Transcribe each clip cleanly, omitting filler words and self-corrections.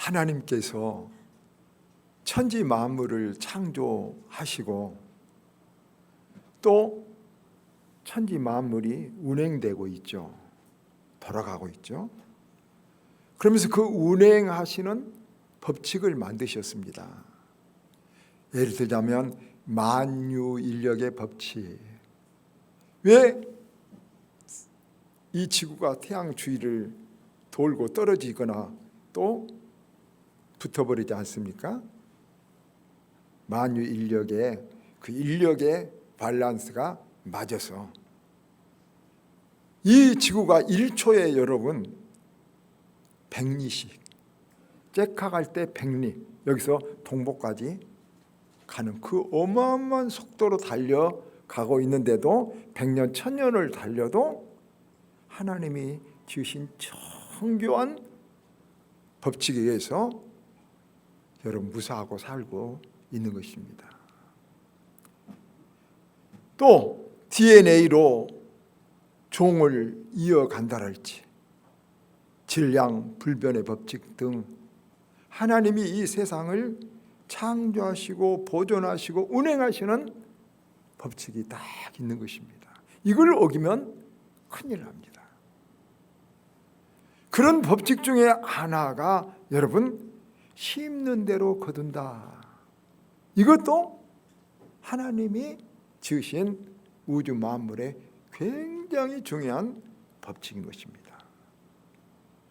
하나님께서 천지 만물을 창조하시고 또 천지 만물이 운행되고 있죠. 돌아가고 있죠. 그러면서 그 운행하시는 법칙을 만드셨습니다. 예를 들자면 만유인력의 법칙. 왜 이 지구가 태양 주위를 돌고 떨어지거나 또 붙어버리지 않습니까? 만유인력의 그 인력의 밸런스가 맞아서 이 지구가 1초에 여러분 100리씩 째카 갈 때 100리, 여기서 동복까지 가는 그 어마어마한 속도로 달려가고 있는데도 100년 1000년을 달려도 하나님이 지으신 정교한 법칙에 의해서 여러분 무사하고 살고 있는 것입니다. 또 DNA로 종을 이어간다랄지 질량 불변의 법칙 등 하나님이 이 세상을 창조하시고 보존하시고 운행하시는 법칙이 딱 있는 것입니다. 이걸 어기면 큰일 납니다. 그런 법칙 중에 하나가 여러분 심는 대로 거둔다. 이것도 하나님이 지으신 우주 만물의 굉장히 중요한 법칙인 것입니다.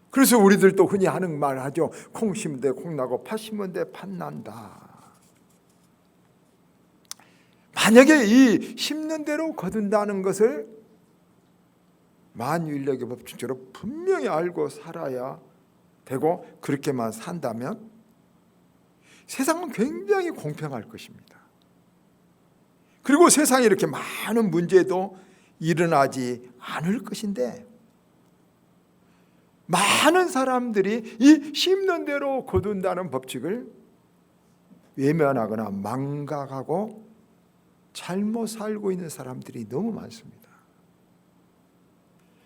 그래서 우리들도 흔히 하는 말 하죠. 콩 심은 데 콩 나고 팥 심은 데 팥 난다. 만약에 이 심는 대로 거둔다는 것을 만유인력의 법칙대로 분명히 알고 살아야 되고 그렇게만 산다면 세상은 굉장히 공평할 것입니다. 그리고 세상에 이렇게 많은 문제도 일어나지 않을 것인데 많은 사람들이 이 심는 대로 거둔다는 법칙을 외면하거나 망각하고 잘못 살고 있는 사람들이 너무 많습니다.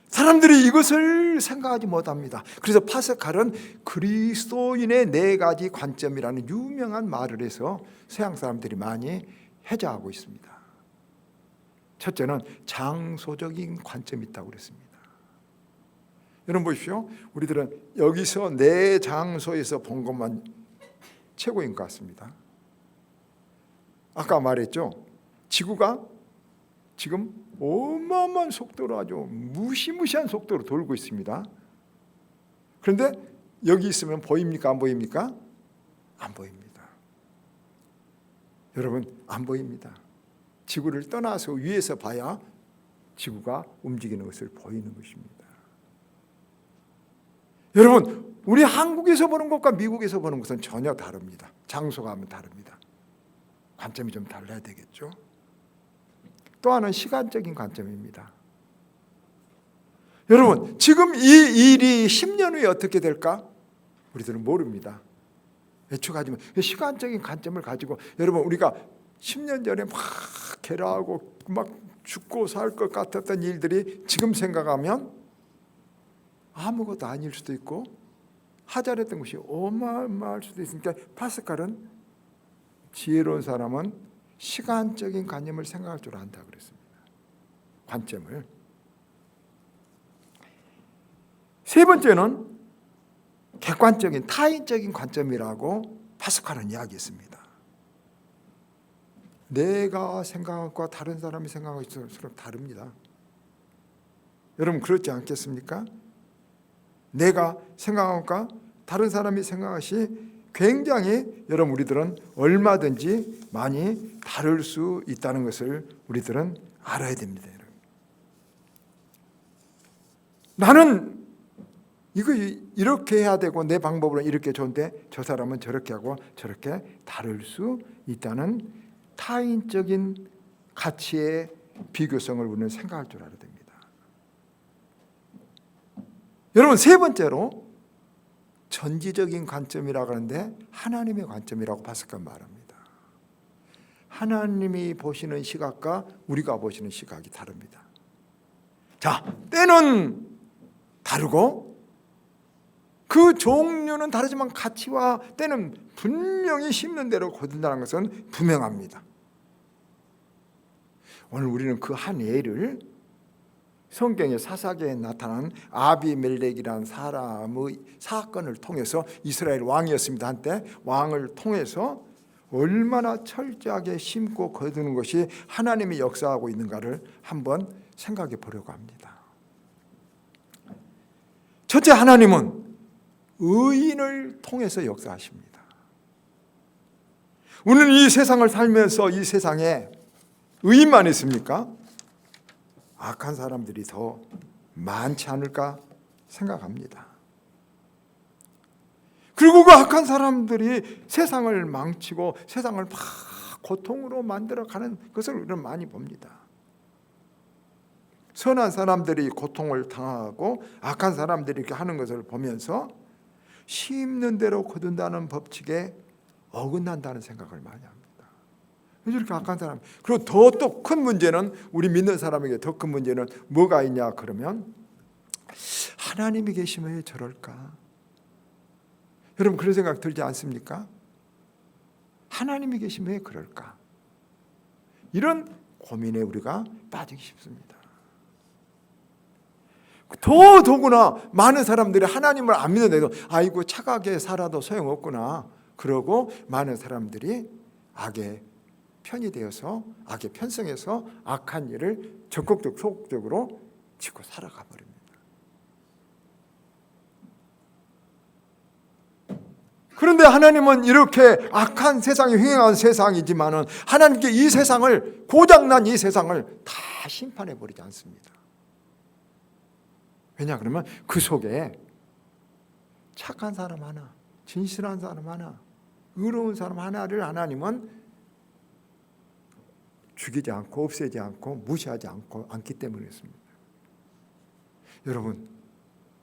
사람들이 이것을 생각하지 못합니다. 그래서 파스칼은 그리스도인의 4가지 관점이라는 유명한 말을 해서 서양 사람들이 많이 해석하고 있습니다. 첫째는 장소적인 관점이 있다고 그랬습니다. 여러분 보십시오. 우리들은 여기서 내 장소에서 본 것만 최고인 것 같습니다. 아까 말했죠. 지구가 지금 어마어마한 속도로 아주 무시무시한 속도로 돌고 있습니다. 그런데 여기 있으면 보입니까? 안 보입니까? 안 보입니다. 여러분 안 보입니다. 지구를 떠나서 위에서 봐야 지구가 움직이는 것을 보이는 것입니다. 여러분 우리 한국에서 보는 것과 미국에서 보는 것은 전혀 다릅니다. 장소가 하면 다릅니다. 관점이 좀 달라야 되겠죠. 또 하나는 시간적인 관점입니다. 여러분 지금 이 일이 10년 후에 어떻게 될까? 우리들은 모릅니다. 예측하지만 시간적인 관점을 가지고 여러분 우리가 10년 전에 막 괴로워하고 막 죽고 살 것 같았던 일들이 지금 생각하면 아무것도 아닐 수도 있고 하잘했던 것이 어마어마할 수도 있으니까 파스칼은 지혜로운 사람은 시간적인 관념을 생각할 줄 안다 그랬습니다. 관점을. 세 번째는 객관적인 타인적인 관점이라고 파스칼은 이야기했습니다. 내가 생각한 것과 다른 사람이 생각한 것이 서로 다릅니다. 여러분 그렇지 않겠습니까? 내가 생각한 것과 다른 사람이 생각한 것이 굉장히 여러분 우리들은 얼마든지 많이 다를 수 있다는 것을 우리들은 알아야 됩니다. 여러분. 나는 이거 이렇게 해야 되고 내 방법으로는 이렇게 좋은데 저 사람은 저렇게 하고 저렇게 다를 수 있다는 타인적인 가치의 비교성을 우리는 생각할 줄 알아야 됩니다. 여러분 세 번째로 전지적인 관점이라고 하는데 하나님의 관점이라고 파스칼 말합니다. 하나님이 보시는 시각과 우리가 보시는 시각이 다릅니다. 자, 때는 다르고 그 종류는 다르지만 가치와 때는 분명히 심는 대로 거둔다는 것은 분명합니다. 오늘 우리는 그 한 예를 성경의 사사기에 나타난 아비멜렉이라는 사람의 사건을 통해서, 이스라엘 왕이었습니다. 한때 왕을 통해서 얼마나 철저하게 심고 거두는 것이 하나님이 역사하고 있는가를 한번 생각해 보려고 합니다. 첫째, 하나님은 의인을 통해서 역사하십니다. 우리는 이 세상을 살면서 이 세상에 의인만 있습니까? 악한 사람들이 더 많지 않을까 생각합니다. 그리고 그 악한 사람들이 세상을 망치고 세상을 막 고통으로 만들어가는 것을 우리는 많이 봅니다. 선한 사람들이 고통을 당하고 악한 사람들이 이렇게 하는 것을 보면서 심는 대로 거둔다는 법칙에 어긋난다는 생각을 많이 합니다. 이렇게 악한 사람. 그리고 더 또 큰 문제는, 우리 믿는 사람에게 더 큰 문제는 뭐가 있냐 그러면, 하나님이 계시면 왜 저럴까? 여러분 그런 생각 들지 않습니까? 하나님이 계시면 왜 그럴까? 이런 고민에 우리가 빠지기 쉽습니다. 더구나 많은 사람들이 하나님을 안 믿는데도 아이고 착하게 살아도 소용없구나, 그러고 많은 사람들이 악의 편이 되어서, 악에 편성해서 악한 일을 적극적 소극적으로 짓고 살아가 버립니다. 그런데 하나님은 이렇게 악한 세상이 횡행한 세상이지만은 하나님께 이 세상을, 고장난 이 세상을 다 심판해 버리지 않습니다. 왜냐 그러면 그 속에 착한 사람 하나, 진실한 사람 하나, 의로운 사람 하나를 하나님은 죽이지 않고 없애지 않고 무시하지 않기 때문이었습니다. 여러분,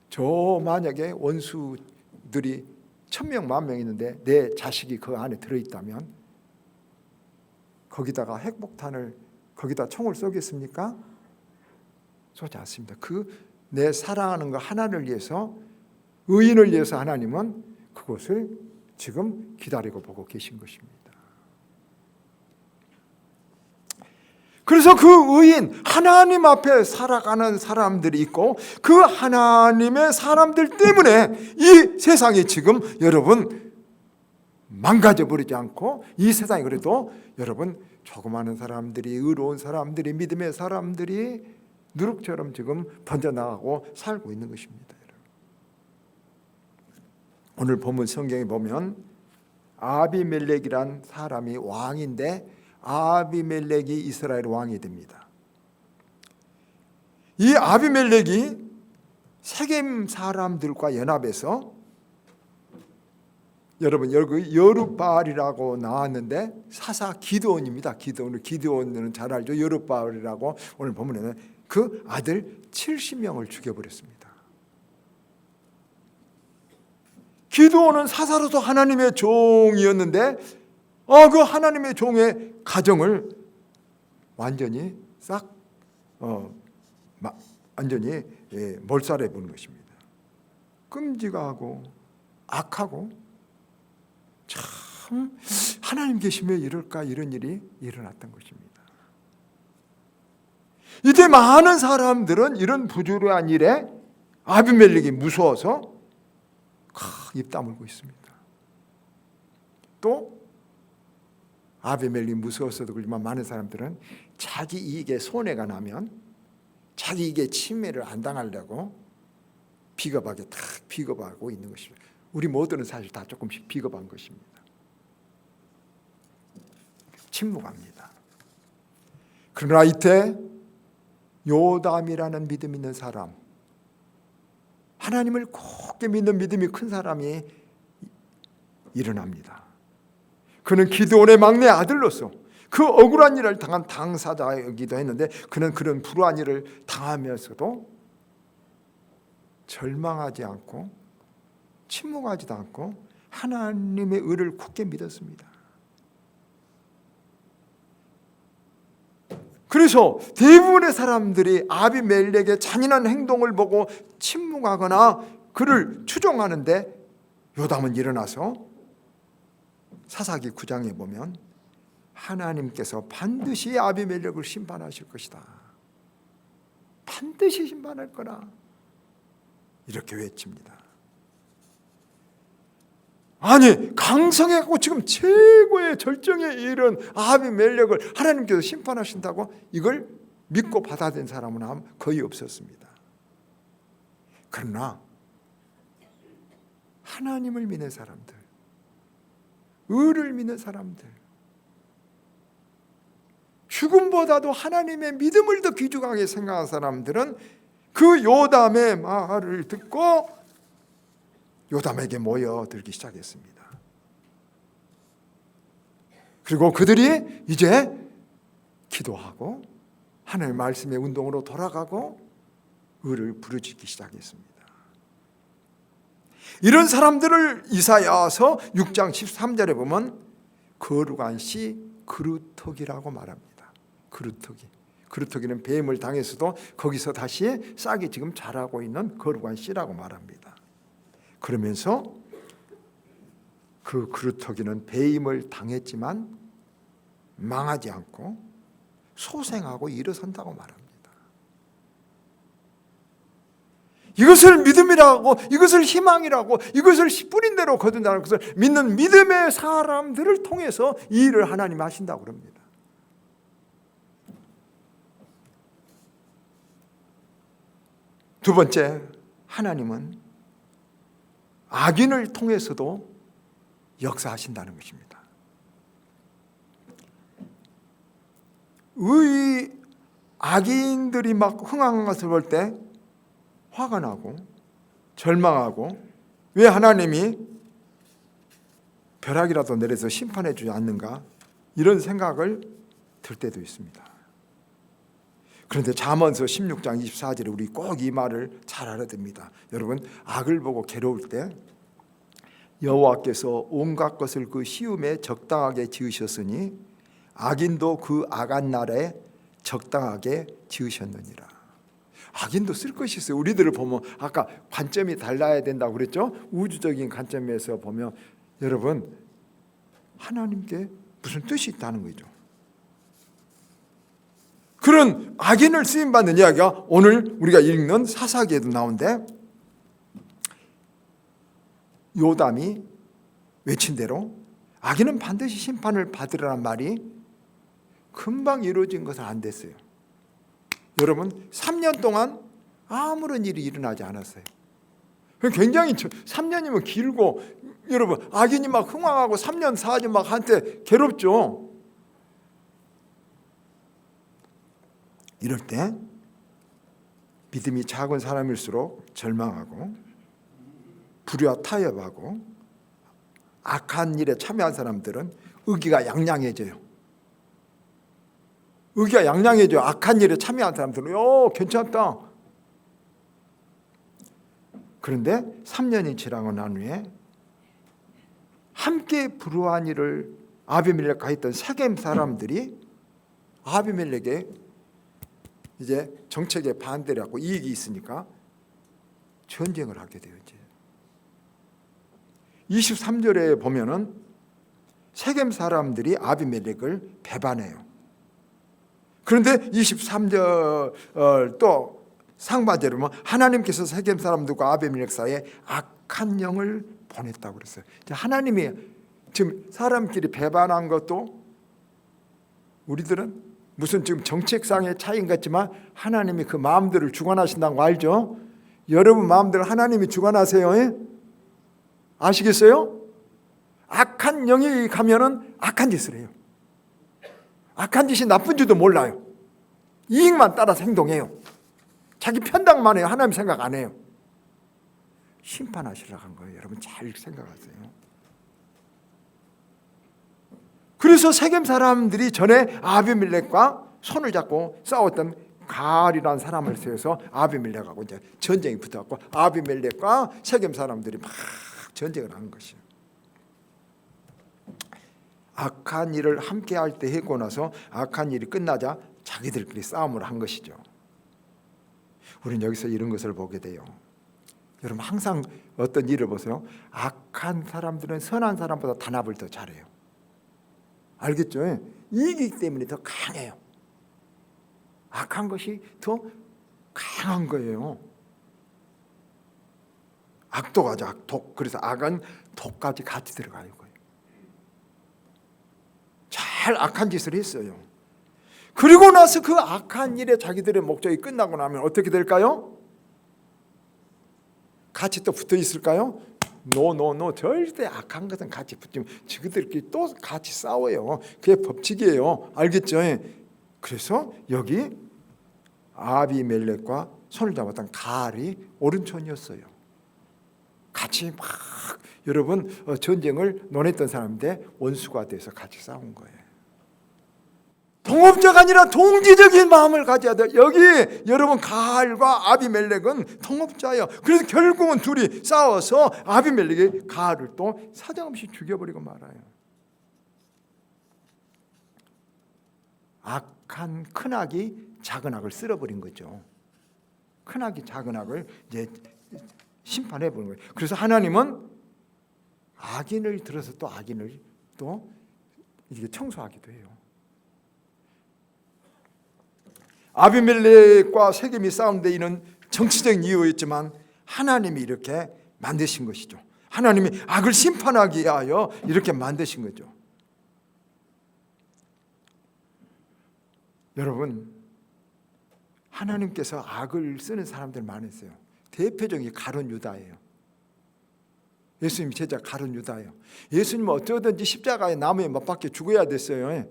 저 만약에 원수들이 1000명, 10,000명 있는데 내 자식이 그 안에 들어있다면 거기다가 핵폭탄을, 거기다 총을 쏘겠습니까? 쏘지 않습니다. 그 내 사랑하는 거 하나를 위해서, 의인을 위해서 하나님은 그것을 지금 기다리고 보고 계신 것입니다. 그래서 그 의인, 하나님 앞에 살아가는 사람들이 있고, 그 하나님의 사람들 때문에 이 세상이 지금 여러분 망가져 버리지 않고, 이 세상이 그래도 여러분 조그마한 사람들이, 의로운 사람들이, 믿음의 사람들이 누룩처럼 지금 번져나가고 살고 있는 것입니다. 오늘 본문 성경에 보면 아비멜렉이란 사람이 왕인데, 아비멜렉이 이스라엘 왕이 됩니다. 이 아비멜렉이 세겜 사람들과 연합해서, 여러분 여기 여룻바알이라고 나왔는데 사사 기드온입니다. 기드온은 잘 알죠. 여룻바알이라고 오늘 본문에는 그 아들 70명을 죽여버렸습니다. 기드온은 사사로서 하나님의 종이었는데 그 하나님의 종의 가정을 완전히 완전히 몰살해 보는 것입니다. 끔찍하고 악하고, 참 하나님 계시면 이럴까, 이런 일이 일어났던 것입니다. 이때 많은 사람들은 이런 부조리한 일에 아비멜렉이 무서워서 입 다물고 있습니다. 또 아비멜렉이 무서워서도 그렇지만 많은 사람들은 자기 이익에 손해가 나면 자기 이익에 침해를 안 당하려고 비겁하게 다 비겁하고 있는 것입니다. 우리 모두는 사실 다 조금씩 비겁한 것입니다. 침묵합니다. 그러나 이때 요담이라는 믿음 있는 사람, 하나님을 굳게 믿는 믿음이 큰 사람이 일어납니다. 그는 기드온의 막내 아들로서 그 억울한 일을 당한 당사자이기도 했는데, 그는 그런 불우한 일을 당하면서도 절망하지 않고 침묵하지도 않고 하나님의 의를 굳게 믿었습니다. 그래서 대부분의 사람들이 아비멜렉의 잔인한 행동을 보고 침묵하거나 그를 추종하는데 요담은 일어나서 사사기 9장에 보면 하나님께서 반드시 아비멜렉을 심판하실 것이다. 반드시 심판할 거라. 이렇게 외칩니다. 아니, 강성했고 지금 최고의 절정에 이른 아비멜렉을 하나님께서 심판하신다고 이걸 믿고 받아들인 사람은 거의 없었습니다. 그러나 하나님을 믿는 사람들, 의를 믿는 사람들, 죽음보다도 하나님의 믿음을 더 귀중하게 생각한 사람들은 그 요담의 말을 듣고 요담에게 모여들기 시작했습니다. 그리고 그들이 이제 기도하고 하나님의 말씀의 운동으로 돌아가고 의를 부르짖기 시작했습니다. 이런 사람들을 이사야서 6장 13절에 보면 거룩한 씨 그루터기라고 말합니다. 그루터기는 뱀을 당해서도 거기서 다시 싹이 지금 자라고 있는 거룩한 씨라고 말합니다. 그러면서 그 그루터기는 배임을 당했지만 망하지 않고 소생하고 일어선다고 말합니다. 이것을 믿음이라고, 이것을 희망이라고, 이것을 뿌린 대로 거둔다는 것을 믿는 믿음의 사람들을 통해서 이 일을 하나님 하신다고 그럽니다. 두 번째, 하나님은 악인을 통해서도 역사하신다는 것입니다. 악인들이 막 흥황한 것을 볼 때 화가 나고 절망하고 왜 하나님이 벼락이라도 내려서 심판해 주지 않는가 이런 생각을 들 때도 있습니다. 그런데 잠언서 16장 24절에 우리 꼭 이 말을 잘 알아야 됩니다. 여러분, 악을 보고 괴로울 때 여호와께서 온갖 것을 그 시음에 적당하게 지으셨으니 악인도 그 악한 날에 적당하게 지으셨느니라. 악인도 쓸 것이 있어요. 우리들을 보면 아까 관점이 달라야 된다고 그랬죠. 우주적인 관점에서 보면 여러분, 하나님께 무슨 뜻이 있다는 거죠. 그런 악인을 쓰임받는 이야기가 오늘 우리가 읽는 사사기에도 나오는데 요담이 외친 대로 악인은 반드시 심판을 받으라는 말이 금방 이루어진 것은 안 됐어요. 여러분, 3년 동안 아무런 일이 일어나지 않았어요. 굉장히 3년이면 길고, 여러분, 악인이 막 흥황하고 3년 4년 막 한때 괴롭죠. 이럴 때 믿음이 작은 사람일수록 절망하고 불의와 타협하고 악한 일에 참여한 사람들은 의기가 양양해져요. 의기가 양양해져요. 악한 일에 참여한 사람들은 괜찮다. 그런데 3년이 지나고 난 후에 함께 불우한 일을 아비멜렉과 했던 세겜 사람들이 아비멜렉의 이제 정책에 반대를 하고 이익이 있으니까 전쟁을 하게 돼요. 이제 23절에 보면은 세겜 사람들이 아비멜렉을 배반해요. 그런데 23절 또 상반절에 보면 하나님께서 세겜 사람들과 아비멜렉 사이에 악한 영을 보냈다고 그랬어요. 하나님이 지금 사람끼리 배반한 것도 우리들은 무슨 지금 정책상의 차이인 것 같지만 하나님이 그 마음들을 주관하신다는 거 알죠? 여러분 마음들을 하나님이 주관하세요. 아시겠어요? 악한 영이 가면은 악한 짓을 해요. 악한 짓이 나쁜 줄도 몰라요. 이익만 따라서 행동해요. 자기 편당만 해요. 하나님 생각 안 해요. 심판하시려고 한 거예요. 여러분 잘 생각하세요. 그래서 세겜 사람들이 전에 아비멜렉과 손을 잡고 싸웠던 가알이라는 사람을 세워서 아비멜렉하고 이제 전쟁이 붙었고 아비멜렉과 세겜 사람들이 막 전쟁을 하는 것이에요. 악한 일을 함께 할 때 하고 나서 악한 일이 끝나자 자기들끼리 싸움을 한 것이죠. 우리는 여기서 이런 것을 보게 돼요. 여러분 항상 어떤 일을 보세요. 악한 사람들은 선한 사람보다 단합을 더 잘해요. 알겠죠? 이기기 때문에 더 강해요. 악한 것이 더 강한 거예요. 악도 가죠. 악독. 그래서 악은 독까지 같이 들어가요. 잘 악한 짓을 했어요. 그리고 나서 그 악한 일에 자기들의 목적이 끝나고 나면 어떻게 될까요? 같이 또 붙어 있을까요? 노 절대 악한 것은 같이 붙으면 저들끼리 또 같이 싸워요. 그게 법칙이에요. 알겠죠? 그래서 여기 아비멜렉과 손을 잡았던 가알이 오른손이었어요. 같이 막 여러분 전쟁을 논했던 사람인데 원수가 돼서 같이 싸운 거예요. 동업자가 아니라 동지적인 마음을 가져야 돼요. 여기 여러분 가알과 아비멜렉은 동업자예요. 그래서 결국은 둘이 싸워서 아비멜렉이 가알을 또 사정없이 죽여버리고 말아요. 악한 큰 악이 작은 악을 쓸어버린 거죠. 큰 악이 작은 악을 이제 심판해 보는 거예요. 그래서 하나님은 악인을 들어서 또 악인을 또 이게 청소하기도 해요. 아비멜렉과 세겜이 싸운 데에는 정치적인 이유였지만 하나님이 이렇게 만드신 것이죠. 하나님이 악을 심판하기 위하여 이렇게 만드신 거죠. 여러분, 하나님께서 악을 쓰는 사람들 많으세요. 대표적인 가룟 유다예요. 예수님 제자 가룟 유다예요. 예수님은 어쩌든지 십자가에 나무에 못 박혀 죽어야 됐어요.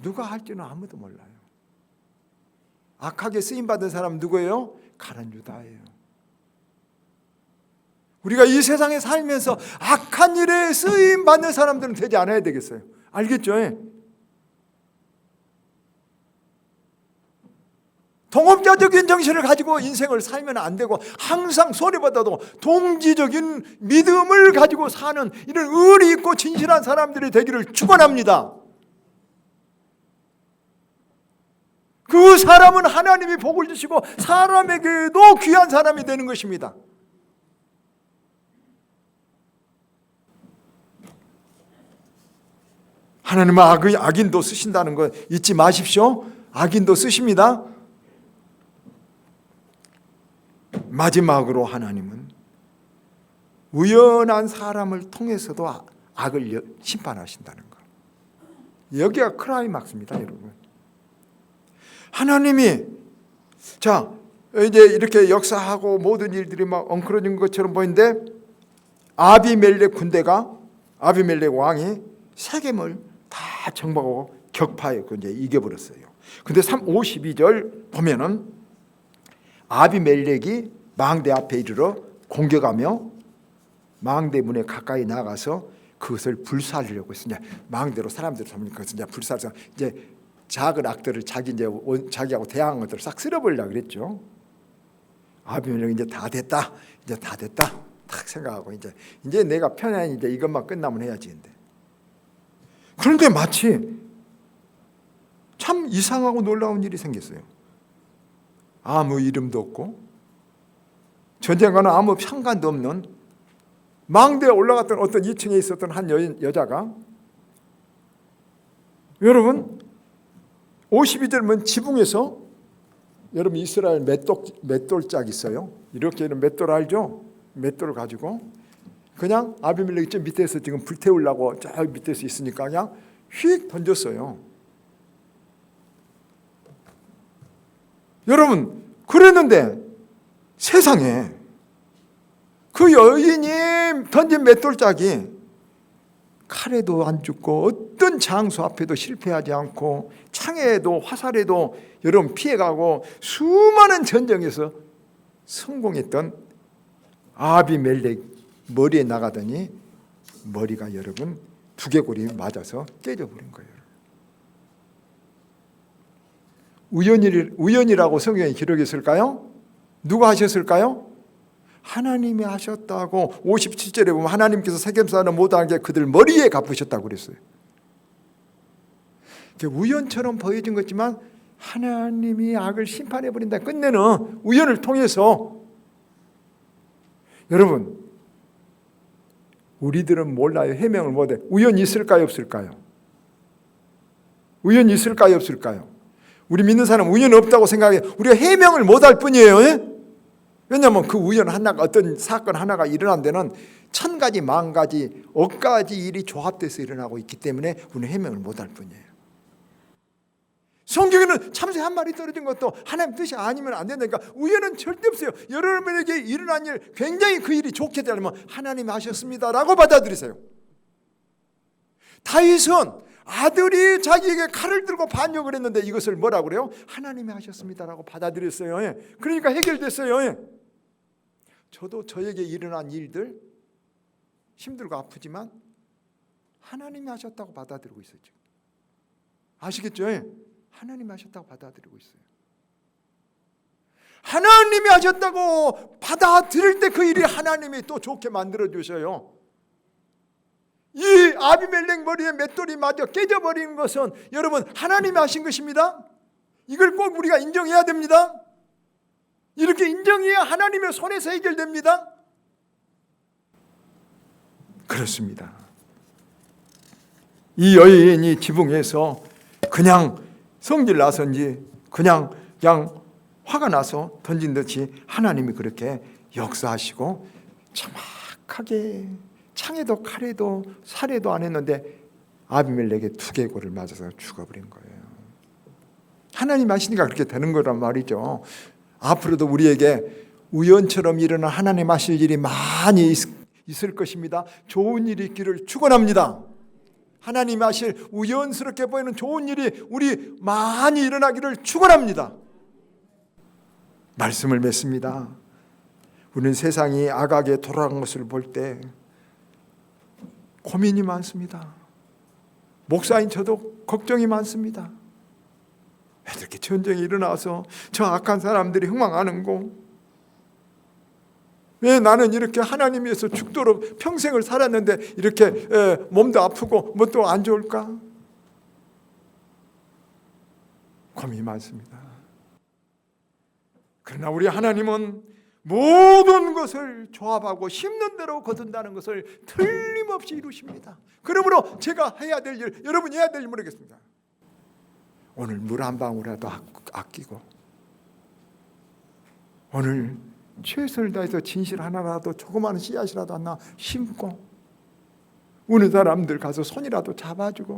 누가 할지는 아무도 몰라요. 악하게 쓰임받은 사람 누구예요? 가룟 유다예요. 우리가 이 세상에 살면서 악한 일에 쓰임받는 사람들은 되지 않아야 되겠어요. 알겠죠? 동업자적인 정신을 가지고 인생을 살면 안 되고 항상 손해보다도 동지적인 믿음을 가지고 사는 이런 의리 있고 진실한 사람들이 되기를 축원합니다. 그 사람은 하나님이 복을 주시고 사람에게도 귀한 사람이 되는 것입니다. 하나님은 악인도 쓰신다는 거 잊지 마십시오. 악인도 쓰십니다. 마지막으로 하나님은 우연한 사람을 통해서도 악을 심판하신다는 거. 여기가 클라이막스입니다, 여러분. 하나님이 자 이제 이렇게 역사하고 모든 일들이 막 엉클어진 것처럼 보이는데 아비멜렉 군대가 아비멜렉 왕이 세겜을 다 정복하고 격파하고 이제 이겨버렸어요. 근데 52절 보면은 아비멜렉이 망대 앞에 이르러 공격하며 망대 문에 가까이 나가서 그것을 불사르려고 했어요. 망대로 사람들을 잡으니까 그것을 이제 불사르서 이제 작은 악들을 자기하고 대항한 것들을 싹 쓸어버리려고 그랬죠. 아비멜렉이 이제 다 됐다. 딱 생각하고 이제 내가 편안히 이제 이것만 끝나면 해야지. 그런데 마치 참 이상하고 놀라운 일이 생겼어요. 아무 이름도 없고 전쟁과는 아무 상관도 없는 망대에 올라갔던 어떤 2층에 있었던 한 여자가 여러분 52절 보면 지붕에서 여러분 이스라엘 맷돌짝 있어요. 이렇게 이런 맷돌 알죠? 맷돌을 가지고 그냥 아비멜렉이 좀 밑에서 지금 불태우려고 저 밑에서 있으니까 그냥 휙 던졌어요. 여러분 그랬는데 세상에 그 여인이 던진 맷돌짝이 칼에도 안 죽고 어떤 장수 앞에도 실패하지 않고 창에도 화살에도 여러분 피해가고 수많은 전쟁에서 성공했던 아비멜렉 머리에 나가더니 머리가 여러분 두개골이 맞아서 깨져버린 거예요. 우연이라고 성경에 기록했을까요? 누가 하셨을까요? 하나님이 하셨다고 57절에 보면 하나님께서 세겜 사는 모든 게 그들 머리에 갚으셨다고 그랬어요. 우연처럼 보여진 거지만 하나님이 악을 심판해 버린다. 끝내는 우연을 통해서. 여러분, 우리들은 몰라요. 해명을 못해. 우연이 있을까요, 없을까요? 우연이 있을까요, 없을까요? 우리 믿는 사람은 우연이 없다고 생각해. 우리가 해명을 못할 뿐이에요. 예? 왜냐하면 그 우연 하나가, 어떤 사건 하나가 일어난 데는 천 가지, 만 가지, 억 가지 일이 조합돼서 일어나고 있기 때문에 우리는 해명을 못할 뿐이에요. 성경에는 참새 한 마리 떨어진 것도 하나님 뜻이 아니면 안 된다니까. 우연은 절대 없어요. 여러분에게 일어난 일, 굉장히 그 일이 좋게 되려면 하나님이 하셨습니다라고 받아들이세요. 다윗은 아들이 자기에게 칼을 들고 반역을 했는데 이것을 뭐라고 그래요? 하나님이 하셨습니다라고 받아들였어요. 예. 그러니까 해결됐어요. 예. 저도 저에게 일어난 일들 힘들고 아프지만 하나님이 하셨다고 받아들이고 있어요. 지금. 아시겠죠? 예. 하나님이 하셨다고 받아들이고 있어요. 하나님이 하셨다고 받아들일 때 그 일이 하나님이 또 좋게 만들어 주셔요. 이 아비멜렉 머리에 맷돌이 맞아 깨져버리는 것은 여러분 하나님이 하신 것입니다. 이걸 꼭 우리가 인정해야 됩니다. 이렇게 인정해야 하나님의 손에서 해결됩니다. 그렇습니다. 이 여인이 지붕에서 그냥 성질 나서인지 그냥 화가 나서 던진 듯이 하나님이 그렇게 역사하시고 정확하게 창에도 칼에도 살해도 안 했는데 아비멜렉의 두개골을 맞아서 죽어버린 거예요. 하나님 하시니까 그렇게 되는 거란 말이죠. 앞으로도 우리에게 우연처럼 일어난 하나님 하실 일이 많이 있을 것입니다. 좋은 일이 있기를 축원합니다. 하나님 하실 우연스럽게 보이는 좋은 일이 우리 많이 일어나기를 축원합니다. 말씀을 맺습니다. 우리는 세상이 악하게 돌아간 것을 볼 때 고민이 많습니다. 목사인 저도 걱정이 많습니다. 왜 이렇게 전쟁이 일어나서 저 악한 사람들이 흥망하는 거? 왜 나는 이렇게 하나님 위해서 죽도록 평생을 살았는데 이렇게 몸도 아프고 뭣도 안 좋을까? 고민이 많습니다. 그러나 우리 하나님은 모든 것을 조합하고 심는 대로 거둔다는 것을 틀림없이 이루십니다. 그러므로 제가 해야 될 일, 여러분이 해야 될 일 모르겠습니다. 오늘 물 한 방울이라도 아끼고, 오늘 최선을 다해서 진실 하나라도 조그마한 씨앗이라도 하나 심고, 우는 사람들 가서 손이라도 잡아주고,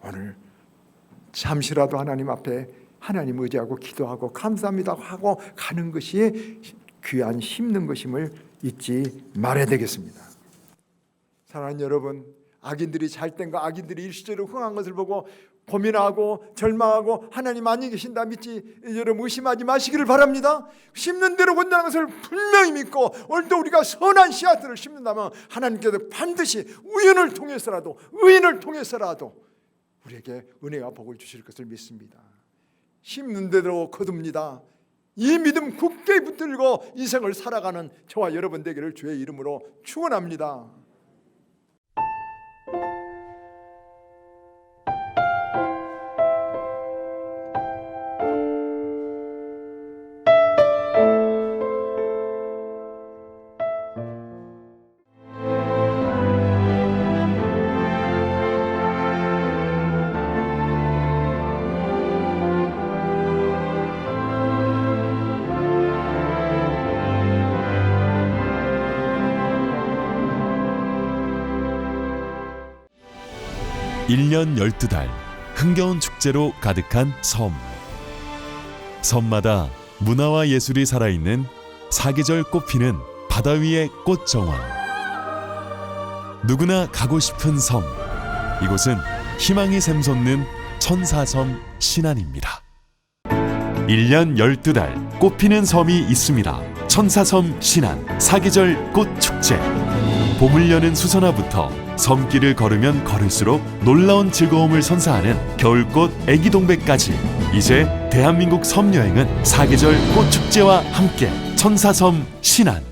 오늘 잠시라도 하나님 앞에 하나님 의지하고 기도하고 감사합니다 하고 가는 것이 귀한 심는 것임을 잊지 말아야 되겠습니다. 사랑하는 여러분, 악인들이 잘된 거, 악인들이 일시적으로 흥한 것을 보고 고민하고 절망하고 하나님 안녕히 계신다 믿지 여러분 의심하지 마시기를 바랍니다. 심는 대로 건다는 것을 분명히 믿고 오늘도 우리가 선한 씨앗들을 심는다면 하나님께서 반드시 우연을 통해서라도 의인을 통해서라도 우리에게 은혜와 복을 주실 것을 믿습니다. 심는 대로 거둡니다. 이 믿음 굳게 붙들고 인생을 살아가는 저와 여러분 되기를 주의 이름으로 축원합니다. 1년 12달 흥겨운 축제로 가득한 섬. 섬마다 문화와 예술이 살아있는 사계절 꽃피는 바다 위의 꽃정원. 누구나 가고 싶은 섬. 이곳은 희망이 샘솟는 천사섬 신안입니다. 1년 12달 꽃피는 섬이 있습니다. 천사섬 신안 사계절 꽃축제. 봄을 여는 수선화부터 섬길을 걸으면 걸을수록 놀라운 즐거움을 선사하는 겨울꽃 애기동백까지, 이제 대한민국 섬여행은 사계절 꽃축제와 함께 천사섬 신안.